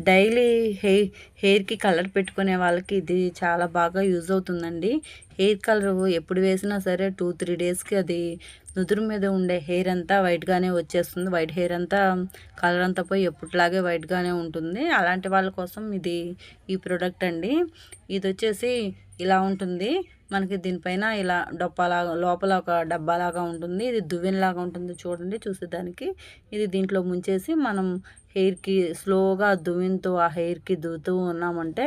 Daily హెయిర్కి colour పెట్టుకునే వాళ్ళకి ఇది చాలా బాగా యూజ్ అవుతుందండి. హెయిర్ కలర్ ఎప్పుడు వేసినా సరే 2-3 డేస్కి అది నుదురు మీద ఉండే హెయిర్ అంతా వైట్గానే వచ్చేస్తుంది. వైట్ హెయిర్ అంతా కలర్ అంతా పోయి ఎప్పటిలాగే వైట్గానే ఉంటుంది. అలాంటి వాళ్ళ కోసం ఇది ఈ ప్రోడక్ట్ అండి. ఇది వచ్చేసి ఇలా ఉంటుంది. మనకి దీనిపైన ఇలా డొప్పలాగా లోపల ఒక డబ్బాలాగా ఉంటుంది. ఇది దువ్వెనలాగా ఉంటుంది చూడండి చూసేదానికి. ఇది దీంట్లో ముంచేసి మనం హెయిర్కి స్లోగా దువ్వెనతో ఆ హెయిర్కి దువ్వుతూ ఉన్నామంటే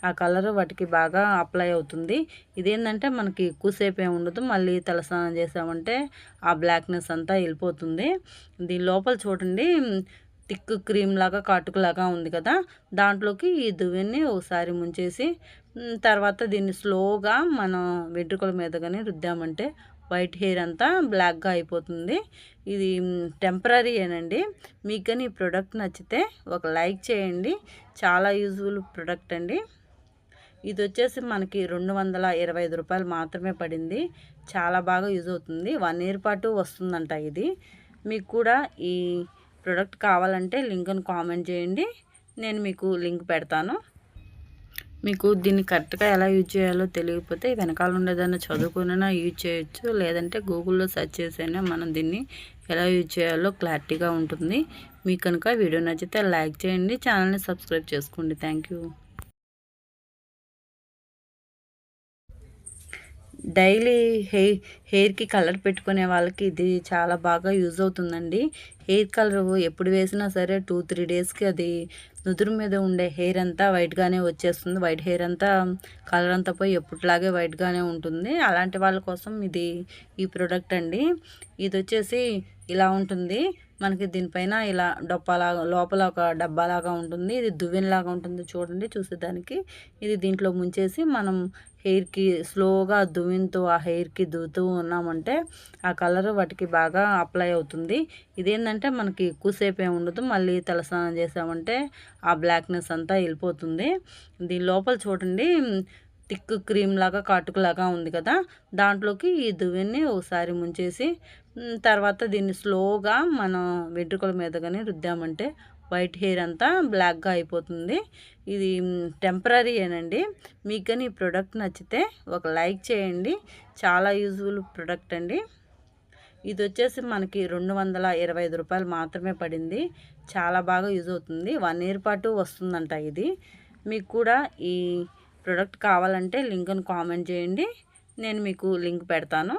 ఆ కలర్ వాటికి బాగా అప్లై అవుతుంది. ఇదేంటంటే మనకి ఎక్కువసేపు ఏమి ఉండదు. మళ్ళీ తలస్నానం చేసామంటే ఆ బ్లాక్నెస్ అంతా వెళ్ళిపోతుంది. దీని లోపల చూడండి థిక్ క్రీమ్ లాగా కాటుకలాగా ఉంది కదా, దాంట్లోకి ఈ దువ్వెన్ని ఒకసారి ముంచేసి తర్వాత దీన్ని స్లోగా మనం వెంట్రుకల మీద కానీ రుద్దామంటే వైట్ హెయిర్ అంతా బ్లాక్గా అయిపోతుంది. ఇది టెంపరరీయేనండి. మీకు కానీ ఈ ప్రోడక్ట్ నచ్చితే ఒక లైక్ చేయండి. చాలా యూజ్ఫుల్ ప్రోడక్ట్ అండి. ఇది వచ్చేసి మనకి 225 రూపాయలు మాత్రమే పడింది. చాలా బాగా యూజ్ అవుతుంది. 1 ఇయర్ పాటు వస్తుందంట ఇది. మీకు కూడా ఈ ప్రోడక్ట్ కావాలంటే లింక్ను కామెంట్ చేయండి, నేను మీకు లింక్ పెడతాను. మీకు దీన్ని కరెక్ట్గా ఎలా యూజ్ చేయాలో తెలియకపోతే వెనకాల ఉండేదాన్ని చదువుకునైనా యూజ్ చేయొచ్చు, లేదంటే గూగుల్లో సెర్చ్ చేసైనా మనం దీన్ని ఎలా యూజ్ చేయాలో క్లారిటీగా ఉంటుంది. మీకు కనుక వీడియో నచ్చితే లైక్ చేయండి, ఛానల్ని సబ్స్క్రైబ్ చేసుకోండి. Thank you. డైలీ హెయిర్కి కలర్ పెట్టుకునే వాళ్ళకి ఇది చాలా బాగా యూజ్ అవుతుందండి. హెయిర్ కలర్ ఎప్పుడు వేసినా సరే 2-3 డేస్కి అది నుదురు మీద ఉండే హెయిర్ అంతా వైట్గానే వచ్చేస్తుంది. వైట్ హెయిర్ అంతా కలర్ అంతా పోయి ఎప్పటిలాగే వైట్గానే ఉంటుంది. అలాంటి వాళ్ళ కోసం ఇది ఈ ప్రోడక్ట్ అండి. ఇది వచ్చేసి ఇలా ఉంటుంది. మనకి దీనిపైన ఇలా డొప్పలాగా లోపల ఒక డబ్బాలాగా ఉంటుంది. ఇది దువ్వెనలాగా ఉంటుంది చూడండి చూసేదానికి. ఇది దీంట్లో ముంచేసి మనం హెయిర్కి స్లోగా దువ్వెనతో ఆ హెయిర్కి దువ్వుతూ ఉన్నామంటే ఆ కలర్ వాటికి బాగా అప్లై అవుతుంది. ఇదేంటంటే మనకి ఎక్కువసేపు ఏమి ఉండదు. మళ్ళీ తలస్నానం చేసామంటే ఆ బ్లాక్నెస్ అంతా వెళ్ళిపోతుంది. దీని లోపల చూడండి థిక్ క్రీమ్ లాగా కాటుకలాగా ఉంది కదా, దాంట్లోకి ఈ దువ్వెన్ని ఒకసారి ముంచేసి తర్వాత దీన్ని స్లోగా మనం వెంట్రుకల మీద కానీ రుద్దామంటే వైట్ హెయిర్ అంతా బ్లాక్గా అయిపోతుంది. ఇది టెంపరరీయేనండి. మీకు కానీ ఈ ప్రోడక్ట్ నచ్చితే ఒక లైక్ చేయండి. చాలా యూజ్ఫుల్ ప్రోడక్ట్ అండి. ఇది వచ్చేసి మనకి 225 రూపాయలు మాత్రమే పడింది. చాలా బాగా యూజ్ అవుతుంది. 1 ఇయర్ పాటు వస్తుందంట ఇది. మీకు కూడా ఈ ప్రోడక్ట్ కావాలంటే లింక్ను కామెంట్ చేయండి, నేను మీకు లింక్ పెడతాను.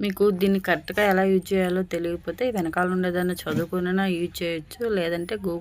మీకు దీన్ని కరెక్ట్గా ఎలా యూజ్ చేయాలో తెలియకపోతే వెనకాల ఉండేదాన్ని చదువుకునైనా యూజ్ చేయొచ్చు, లేదంటే గూగుల్